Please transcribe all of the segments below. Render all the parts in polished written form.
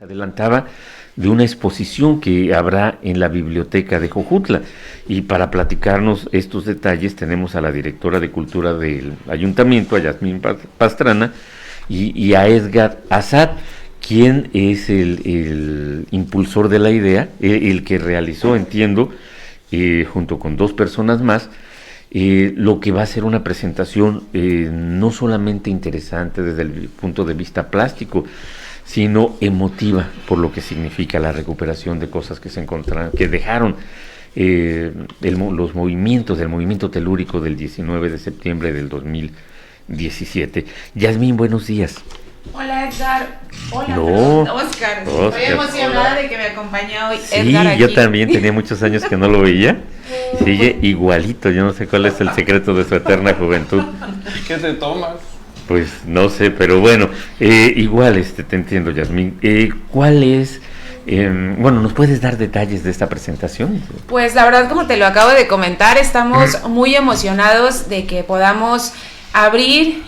Adelantaba de una exposición que habrá en la biblioteca de Jojutla, y para platicarnos estos detalles tenemos a la directora de Cultura del Ayuntamiento, a Yasmín Pastrana, y a Edgar Assad, quien es el impulsor de la idea, el que realizó, entiendo, junto con dos personas más, lo que va a ser una presentación no solamente interesante desde el punto de vista plástico, sino emotiva, por lo que significa la recuperación de cosas que se encontraron, que dejaron los movimientos del movimiento telúrico del 19 de septiembre del 2017. Yasmín, buenos días. Hola Edgar, hola Oscar. Estoy emocionada de que me acompañe hoy Edgar aquí. Sí, yo también tenía muchos años que no lo veía. Sigue igualito, yo no sé cuál es el secreto de su eterna juventud. ¿Qué te tomas? Pues no sé, pero bueno, igual te entiendo, Yasmín. ¿Cuál es, bueno, nos puedes dar detalles de esta presentación? Pues la verdad, como te lo acabo de comentar, estamos muy emocionados de que podamos abrir,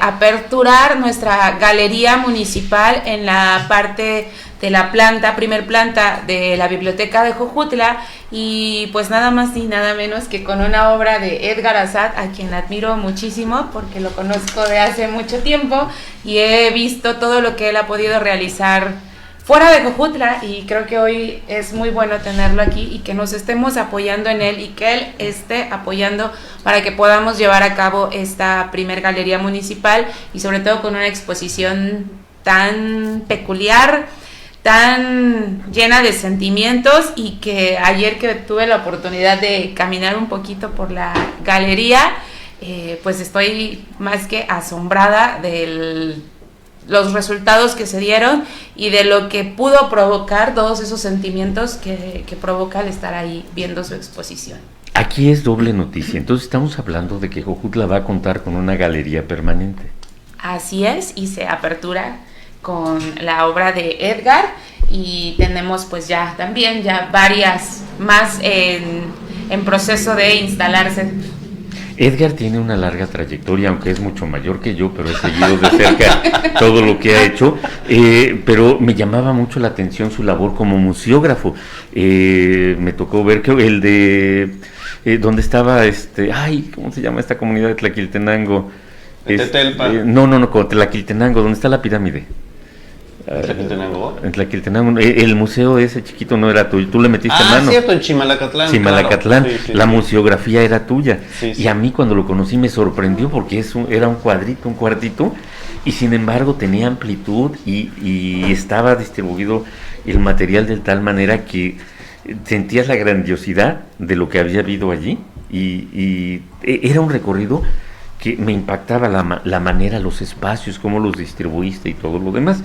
aperturar nuestra galería municipal en la parte de la primer planta de la biblioteca de Jojutla, y pues nada más y nada menos que con una obra de Edgar Assad, a quien admiro muchísimo porque lo conozco de hace mucho tiempo y he visto todo lo que él ha podido realizar fuera de Jojutla, y creo que hoy es muy bueno tenerlo aquí y que nos estemos apoyando en él y que él esté apoyando para que podamos llevar a cabo esta primer galería municipal, y sobre todo con una exposición tan peculiar, tan llena de sentimientos, y que ayer que tuve la oportunidad de caminar un poquito por la galería, pues estoy más que asombrada de los resultados que se dieron y de lo que pudo provocar todos esos sentimientos que provoca el estar ahí viendo su exposición. Aquí es doble noticia, entonces estamos hablando de que Jojutla va a contar con una galería permanente. Así es, y se apertura con la obra de Edgar, y tenemos pues ya también varias más en proceso de instalarse. Edgar tiene una larga trayectoria, aunque es mucho mayor que yo, pero he seguido de cerca todo lo que ha hecho, pero me llamaba mucho la atención su labor como museógrafo. Me tocó ver que el de donde estaba ¿cómo se llama esta comunidad de Tlaquiltenango? Tetelpa. No, Tlaquiltenango, ¿dónde está la pirámide? ¿Tlaquiltenango? En Tlaquiltenango, el museo ese chiquito no era tuyo, tú le metiste mano. Ah, cierto, en Chimalacatlán. Chimalacatlán, claro. Sí, la museografía era tuya. Sí. Y a mí cuando lo conocí me sorprendió porque era un cuartito, y sin embargo tenía amplitud y estaba distribuido el material de tal manera que sentías la grandiosidad de lo que había habido allí, y era un recorrido que me impactaba la manera, los espacios, cómo los distribuiste y todo lo demás.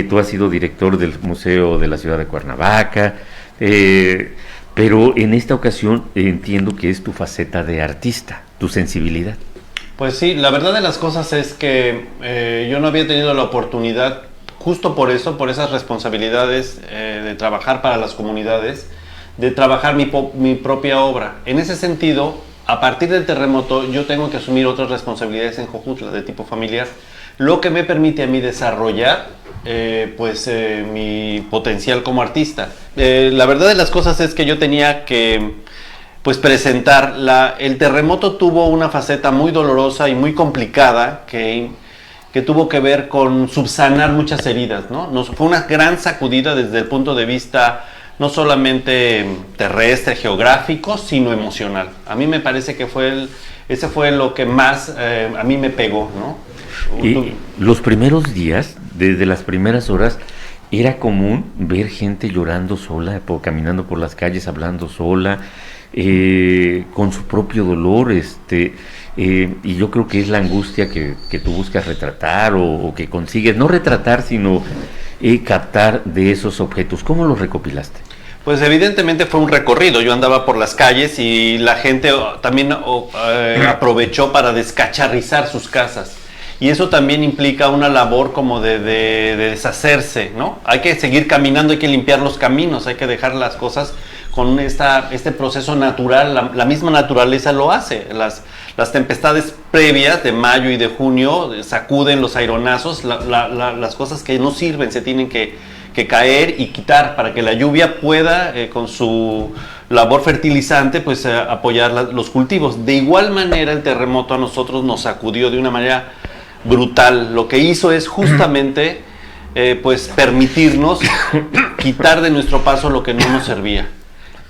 Tú has sido director del Museo de la Ciudad de Cuernavaca, pero en esta ocasión entiendo que es tu faceta de artista, tu sensibilidad. Pues sí, la verdad de las cosas es que yo no había tenido la oportunidad, justo por eso, por esas responsabilidades de trabajar para las comunidades, de trabajar mi propia obra. En ese sentido, a partir del terremoto, yo tengo que asumir otras responsabilidades en Jojutla de tipo familiar, lo que me permite a mí desarrollar mi potencial como artista. La verdad de las cosas es que yo tenía que presentar, el terremoto tuvo una faceta muy dolorosa y muy complicada que tuvo que ver con subsanar muchas heridas, ¿no? Fue una gran sacudida desde el punto de vista no solamente terrestre, geográfico, sino emocional. A mí me parece que ese fue lo que más a mí me pegó, ¿no? Y los primeros días, desde las primeras horas, era común ver gente llorando sola, caminando por las calles, hablando sola, con su propio dolor, y yo creo que es la angustia que tú buscas retratar o que consigues, no retratar, sino captar de esos objetos. ¿Cómo los recopilaste? Pues evidentemente fue un recorrido, yo andaba por las calles y la gente también aprovechó para descacharrizar sus casas. Y eso también implica una labor como de deshacerse, ¿no? Hay que seguir caminando, hay que limpiar los caminos, hay que dejar las cosas con este proceso natural. La misma naturaleza lo hace. Las tempestades previas de mayo y de junio sacuden los aironazos, las cosas que no sirven se tienen que que caer y quitar para que la lluvia pueda, con su labor fertilizante, pues apoyar los cultivos. De igual manera, el terremoto a nosotros nos sacudió de una manera brutal. Lo que hizo es justamente pues permitirnos quitar de nuestro paso lo que no nos servía.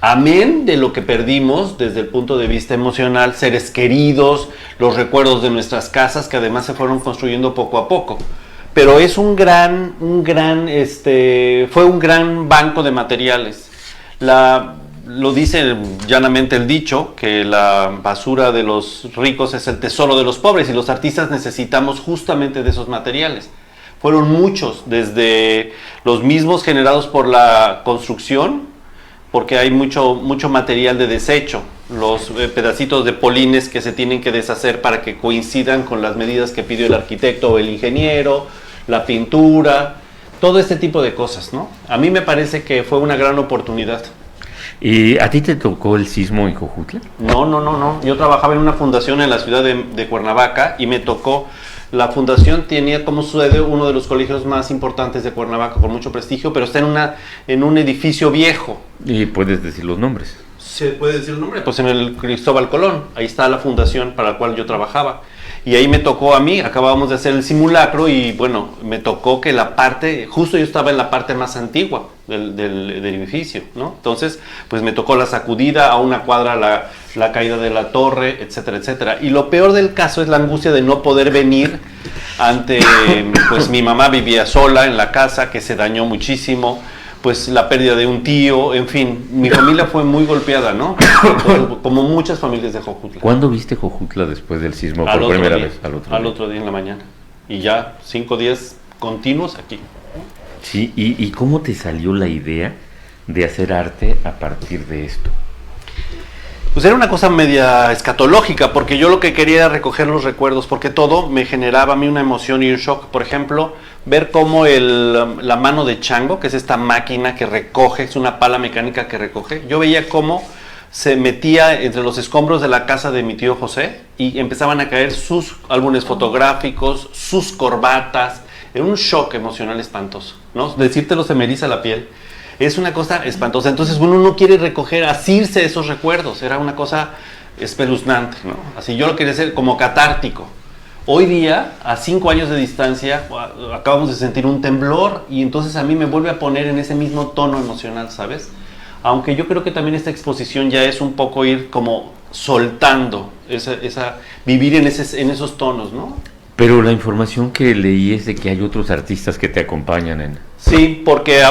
Amén de lo que perdimos desde el punto de vista emocional, seres queridos, los recuerdos de nuestras casas que además se fueron construyendo poco a poco. Pero es fue un gran banco de materiales. Lo dice llanamente el dicho, que la basura de los ricos es el tesoro de los pobres, y los artistas necesitamos justamente de esos materiales. Fueron muchos, desde los mismos generados por la construcción, porque hay mucho material de desecho, los pedacitos de polines que se tienen que deshacer para que coincidan con las medidas que pidió el arquitecto o el ingeniero, la pintura, todo este tipo de cosas, ¿no? A mí me parece que fue una gran oportunidad. ¿Y a ti te tocó el sismo en Jojutla? No. Yo trabajaba en una fundación en la ciudad de Cuernavaca y me tocó. La fundación tenía como sede uno de los colegios más importantes de Cuernavaca, con mucho prestigio, pero está en un edificio viejo. ¿Y puedes decir los nombres? ¿Se puede decir el nombre? Pues en el Cristóbal Colón, ahí está la fundación para la cual yo trabajaba. Y ahí me tocó a mí, acabábamos de hacer el simulacro y bueno, me tocó que justo yo estaba en la parte más antigua del edificio, ¿no? Entonces, pues me tocó la sacudida, a una cuadra la caída de la torre, etcétera, etcétera. Y lo peor del caso es la angustia de no poder venir pues mi mamá vivía sola en la casa, que se dañó muchísimo, pues la pérdida de un tío, en fin, mi familia fue muy golpeada, ¿no? Entonces, como muchas familias de Jojutla. ¿Cuándo viste Jojutla después del sismo por primera vez? Al otro día en la mañana. Y ya 5 días continuos aquí. Sí, ¿y cómo te salió la idea de hacer arte a partir de esto? Pues era una cosa media escatológica, porque yo lo que quería era recoger los recuerdos, porque todo me generaba a mí una emoción y un shock. Por ejemplo, ver cómo la mano de chango, que es esta máquina que recoge, es una pala mecánica que recoge, yo veía cómo se metía entre los escombros de la casa de mi tío José y empezaban a caer sus álbumes fotográficos, sus corbatas. Era un shock emocional espantoso, ¿no? Decírtelo se me eriza la piel. Es una cosa espantosa. Entonces uno no quiere recoger, asirse esos recuerdos. Era una cosa espeluznante, ¿no? Así yo lo quería hacer como catártico. Hoy día, a 5 años de distancia, acabamos de sentir un temblor y entonces a mí me vuelve a poner en ese mismo tono emocional, ¿sabes? Aunque yo creo que también esta exposición ya es un poco ir como soltando, vivir en esos tonos, ¿no? Pero la información que leí es de que hay otros artistas que te acompañan en... Sí, porque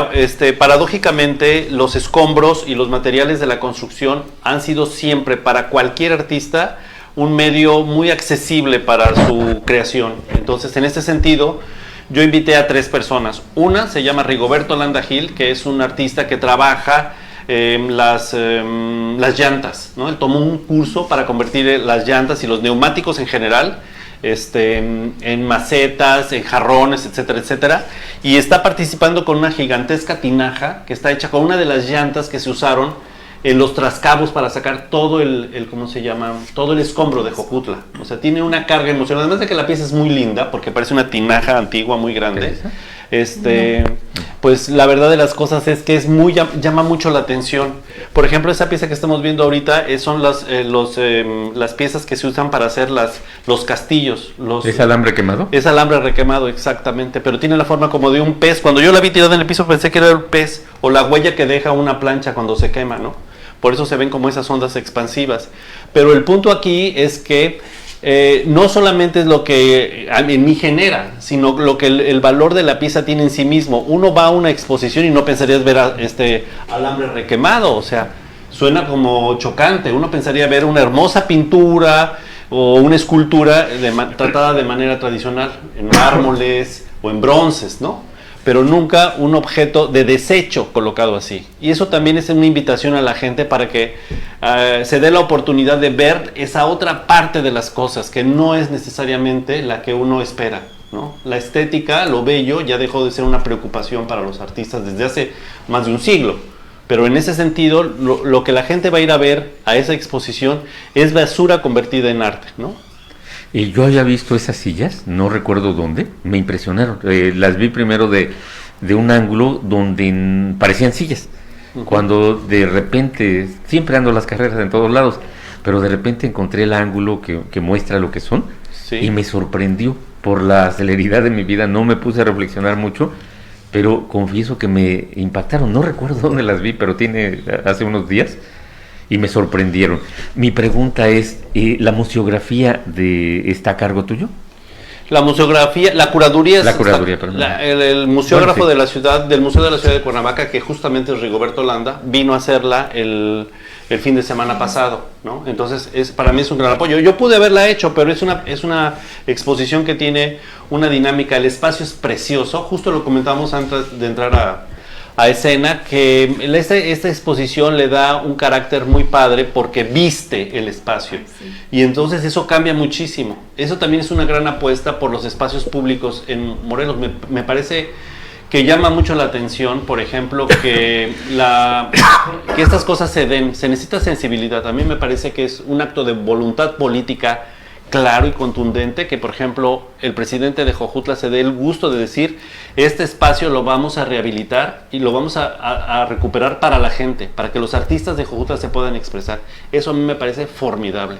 paradójicamente los escombros y los materiales de la construcción han sido siempre para cualquier artista un medio muy accesible para su creación. Entonces, en este sentido, yo invité a 3 personas. Una se llama Rigoberto Landa Gil, que es un artista que trabaja las llantas, ¿no? Él tomó un curso para convertir las llantas y los neumáticos en general en macetas, en jarrones, etcétera, etcétera, y está participando con una gigantesca tinaja que está hecha con una de las llantas que se usaron en los trascabos para sacar todo ¿cómo se llama? Todo el escombro de Jojutla. O sea, tiene una carga emocional, además de que la pieza es muy linda, porque parece una tinaja antigua muy grande. Pues la verdad de las cosas es que llama mucho la atención. Por ejemplo, esa pieza que estamos viendo ahorita son las piezas que se usan para hacer los castillos. ¿Es alambre quemado? Es alambre requemado, exactamente, pero tiene la forma como de un pez. Cuando yo la vi tirada en el piso pensé que era un pez, o la huella que deja una plancha cuando se quema, ¿no? Por eso se ven como esas ondas expansivas. Pero el punto aquí es que no solamente es lo que en mí genera, sino lo que el valor de la pieza tiene en sí mismo. Uno va a una exposición y no pensarías ver alambre requemado, o sea, suena como chocante. Uno pensaría ver una hermosa pintura o una escultura tratada de manera tradicional, en mármoles o en bronces, ¿no? Pero nunca un objeto de desecho colocado así. Y eso también es una invitación a la gente para que se dé la oportunidad de ver esa otra parte de las cosas, que no es necesariamente la que uno espera, ¿no? La estética, lo bello, ya dejó de ser una preocupación para los artistas desde hace más de un siglo. Pero en ese sentido, lo que la gente va a ir a ver a esa exposición es basura convertida en arte, ¿no? Yo había visto esas sillas, no recuerdo dónde, me impresionaron. Las vi primero de de un ángulo donde parecían sillas. Cuando de repente, siempre ando las carreras en todos lados, pero de repente encontré el ángulo que muestra lo que son, sí, y me sorprendió por la celeridad de mi vida. No me puse a reflexionar mucho, pero confieso que me impactaron. No recuerdo dónde las vi, pero tiene hace unos días, y me sorprendieron. Mi pregunta es, ¿la museografía está a cargo tuyo? La museografía, la curaduría es el museógrafo, bueno, sí, de la ciudad, del Museo de la Ciudad de Cuernavaca, que justamente es Rigoberto Landa, vino a hacerla el fin de semana pasado, ¿no? Entonces para mí es un gran apoyo. Yo pude haberla hecho, pero es una exposición que tiene una dinámica. El espacio es precioso, justo lo comentamos antes de entrar a escena, que esta exposición le da un carácter muy padre porque viste el espacio, sí, y entonces eso cambia muchísimo. Eso también es una gran apuesta por los espacios públicos en Morelos. Me parece que llama mucho la atención, por ejemplo, que estas cosas se den. Se necesita sensibilidad. A mí me parece que es un acto de voluntad política claro y contundente, que por ejemplo el presidente de Jojutla se dé el gusto de decir: este espacio lo vamos a rehabilitar y lo vamos a recuperar para la gente, para que los artistas de Jojutla se puedan expresar. Eso a mí me parece formidable.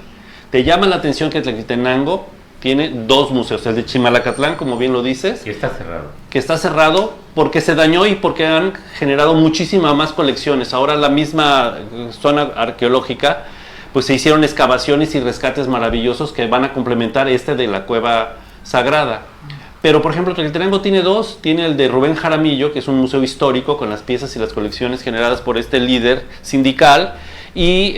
Te llama la atención que Tlaquiltenango tiene 2 museos, el de Chimalacatlán, como bien lo dices, que está cerrado. Que está cerrado porque se dañó y porque han generado muchísimas más colecciones. Ahora la misma zona arqueológica, pues se hicieron excavaciones y rescates maravillosos que van a complementar de la Cueva Sagrada. Pero, por ejemplo, Tlaquiltenango tiene 2, tiene el de Rubén Jaramillo, que es un museo histórico con las piezas y las colecciones generadas por este líder sindical, y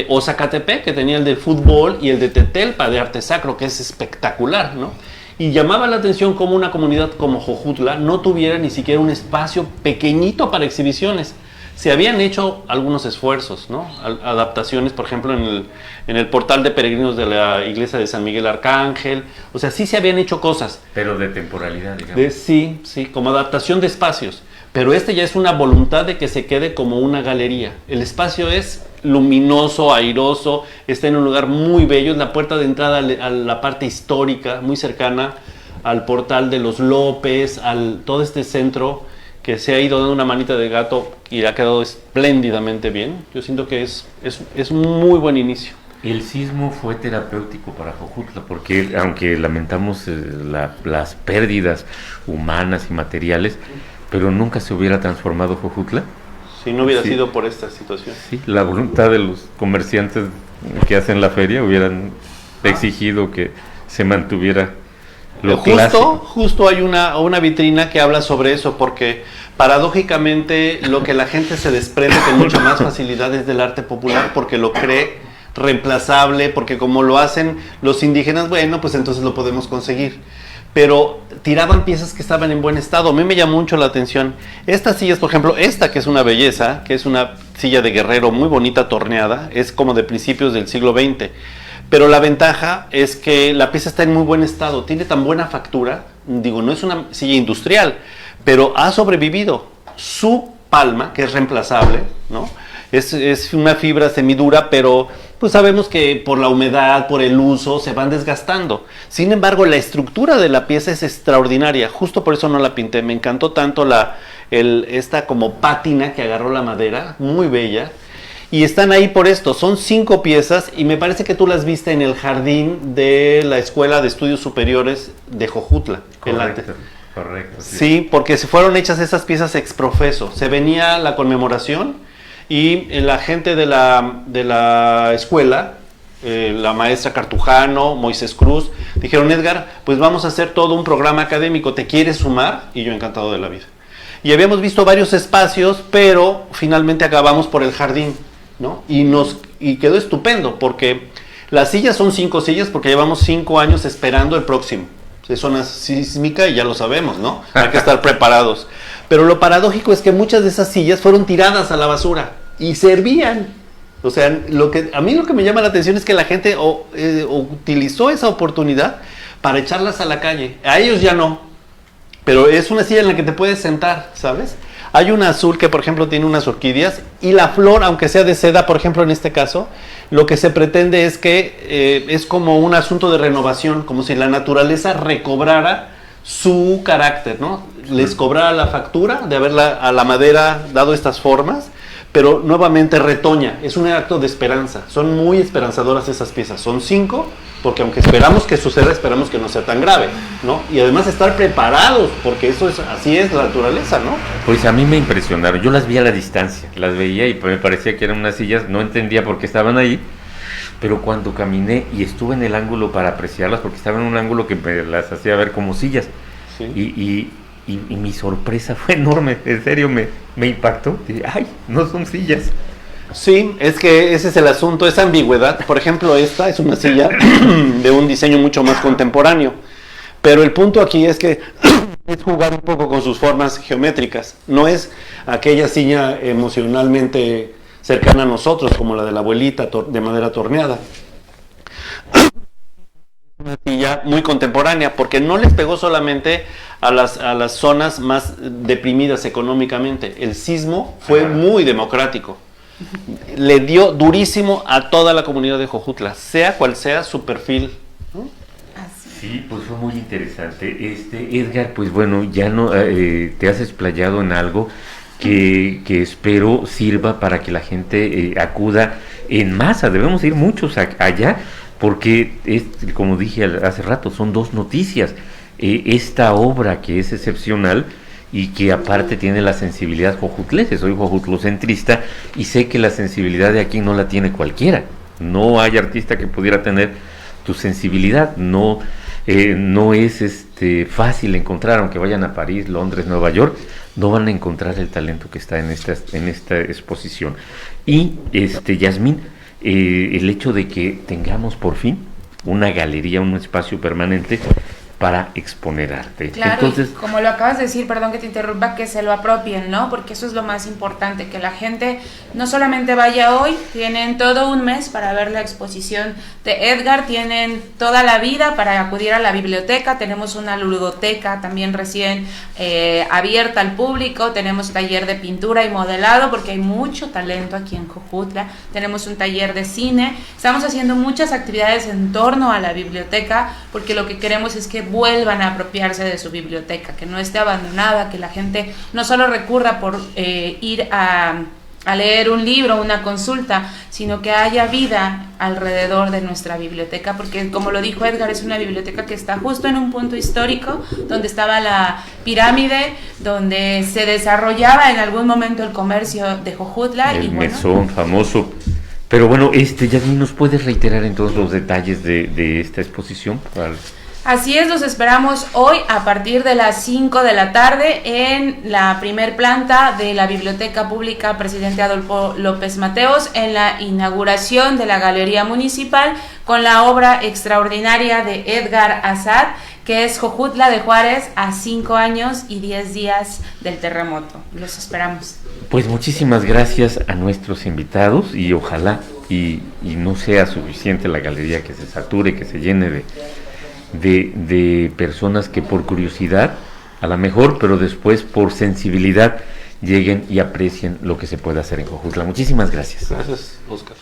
Ozacatepec, que tenía el del fútbol, y el de Tetelpa, de arte sacro, que es espectacular, ¿no? Y llamaba la atención cómo una comunidad como Jojutla no tuviera ni siquiera un espacio pequeñito para exhibiciones. Se habían hecho algunos esfuerzos, ¿no? Adaptaciones, por ejemplo, en el portal de peregrinos de la iglesia de San Miguel Arcángel. O sea, sí se habían hecho cosas. Pero de temporalidad, digamos. Sí, como adaptación de espacios. Pero ya es una voluntad de que se quede como una galería. El espacio es luminoso, airoso, está en un lugar muy bello. Es la puerta de entrada a la parte histórica, muy cercana al portal de los López, todo este centro que se ha ido dando una manita de gato y ha quedado espléndidamente bien. Yo siento que es un muy buen inicio. El sismo fue terapéutico para Jojutla, porque aunque lamentamos las pérdidas humanas y materiales, pero nunca se hubiera transformado Jojutla si no hubiera sido por esta situación. Sí, la voluntad de los comerciantes que hacen la feria hubieran exigido que se mantuviera lo clásico. Justo hay una vitrina que habla sobre eso, porque paradójicamente lo que la gente se desprende con mucha más facilidad es del arte popular, porque lo cree reemplazable, porque como lo hacen los indígenas, bueno, pues entonces lo podemos conseguir. Pero tiraban piezas que estaban en buen estado. A mí me llamó mucho la atención estas sillas, por ejemplo, esta que es una belleza, que es una silla de guerrero muy bonita, torneada, es como de principios del siglo XX. Pero la ventaja es que la pieza está en muy buen estado, tiene tan buena factura, no es una silla industrial, pero ha sobrevivido. Su palma, que es reemplazable, ¿no? Es una fibra semidura, pero pues sabemos que por la humedad, por el uso, se van desgastando. Sin embargo, la estructura de la pieza es extraordinaria, justo por eso no la pinté. Me encantó tanto esta como pátina que agarró la madera, muy bella. Y están ahí por esto, son 5 piezas y me parece que tú las viste en el jardín de la Escuela de Estudios Superiores de Jojutla. Correcto. Sí, porque se fueron hechas esas piezas ex profeso. Se venía la conmemoración y la gente de la escuela, la maestra Cartujano, Moisés Cruz, dijeron: Edgar, pues vamos a hacer todo un programa académico, ¿te quieres sumar? Y yo encantado de la vida. Y habíamos visto varios espacios, pero finalmente acabamos por el jardín, ¿no? Y quedó estupendo, porque las sillas son 5 sillas, porque llevamos 5 años esperando el próximo. Es zona sísmica y ya lo sabemos, ¿no? Hay que estar preparados. Pero lo paradójico es que muchas de esas sillas fueron tiradas a la basura y servían. O sea, a mí lo que me llama la atención es que la gente utilizó esa oportunidad para echarlas a la calle. A ellos ya no. Pero es una silla en la que te puedes sentar, ¿sabes? Hay una azul que, por ejemplo, tiene unas orquídeas y la flor, aunque sea de seda, por ejemplo, en este caso, lo que se pretende es que es como un asunto de renovación, como si la naturaleza recobrara su carácter, ¿no? Les cobrara la factura de haberla a la madera dado estas formas, pero nuevamente retoña, es un acto de esperanza. Son muy esperanzadoras esas piezas, son 5, porque aunque esperamos que suceda, esperamos que no sea tan grave, ¿no? Y además estar preparados, porque eso es, así es la naturaleza, ¿no? Pues a mí me impresionaron, yo las vi a la distancia, las veía y me parecía que eran unas sillas, no entendía por qué estaban ahí, pero cuando caminé y estuve en el ángulo para apreciarlas, porque estaba en un ángulo que me las hacía ver como sillas, sí. Y mi sorpresa fue enorme, en serio, me impactó. Dije, ay, no son sillas. Sí, es que ese es el asunto, esa ambigüedad. Por ejemplo, esta es una silla de un diseño mucho más contemporáneo, pero el punto aquí es que es jugar un poco con sus formas geométricas. No es aquella silla emocionalmente cercana a nosotros, como la de la abuelita de madera torneada. Una silla muy contemporánea, porque no les pegó solamente a las zonas más deprimidas económicamente. El sismo fue muy democrático. Le dio durísimo a toda la comunidad de Jojutla, sea cual sea su perfil, ¿no? Sí, pues fue muy interesante. Edgar, pues bueno, ya no te has explayado en algo que espero sirva para que la gente acuda en masa. Debemos ir muchos allá, porque como dije hace rato, son 2 noticias. Esta obra que es excepcional y que aparte tiene la sensibilidad jojutlense. Soy jojutlocentrista y sé que la sensibilidad de aquí no la tiene cualquiera. No hay artista que pudiera tener tu sensibilidad. No es fácil encontrar, aunque vayan a París, Londres, Nueva York, no van a encontrar el talento que está en esta exposición. Y Yasmín, el hecho de que tengamos por fin una galería, un espacio permanente para exponer arte. Claro, entonces, y como lo acabas de decir, perdón que te interrumpa, que se lo apropien, ¿no? Porque eso es lo más importante, que la gente no solamente vaya hoy, tienen todo un mes para ver la exposición de Edgar, tienen toda la vida para acudir a la biblioteca, tenemos una ludoteca también recién abierta al público, tenemos taller de pintura y modelado, porque hay mucho talento aquí en Jojutla, tenemos un taller de cine, estamos haciendo muchas actividades en torno a la biblioteca, porque lo que queremos es que vuelvan a apropiarse de su biblioteca, que no esté abandonada, que la gente no solo recurra por ir a leer un libro, una consulta, sino que haya vida alrededor de nuestra biblioteca, porque como lo dijo Edgar, es una biblioteca que está justo en un punto histórico, donde estaba la pirámide, donde se desarrollaba en algún momento el comercio de Jojutla. El mesón famoso. Pero bueno, Yasmín, ¿nos puedes reiterar en todos los detalles de esta exposición? Así es, los esperamos hoy a partir de las 5 de la tarde en la primer planta de la Biblioteca Pública Presidente Adolfo López Mateos, en la inauguración de la Galería Municipal con la obra extraordinaria de Edgar Assad, que es Jojutla de Juárez a 5 años y 10 días del terremoto. Los esperamos. Pues muchísimas gracias a nuestros invitados y ojalá y no sea suficiente la galería, que se sature, que se llene de personas que por curiosidad, a lo mejor, pero después por sensibilidad, lleguen y aprecien lo que se puede hacer en Jojutla. Muchísimas gracias. Gracias, Oscar.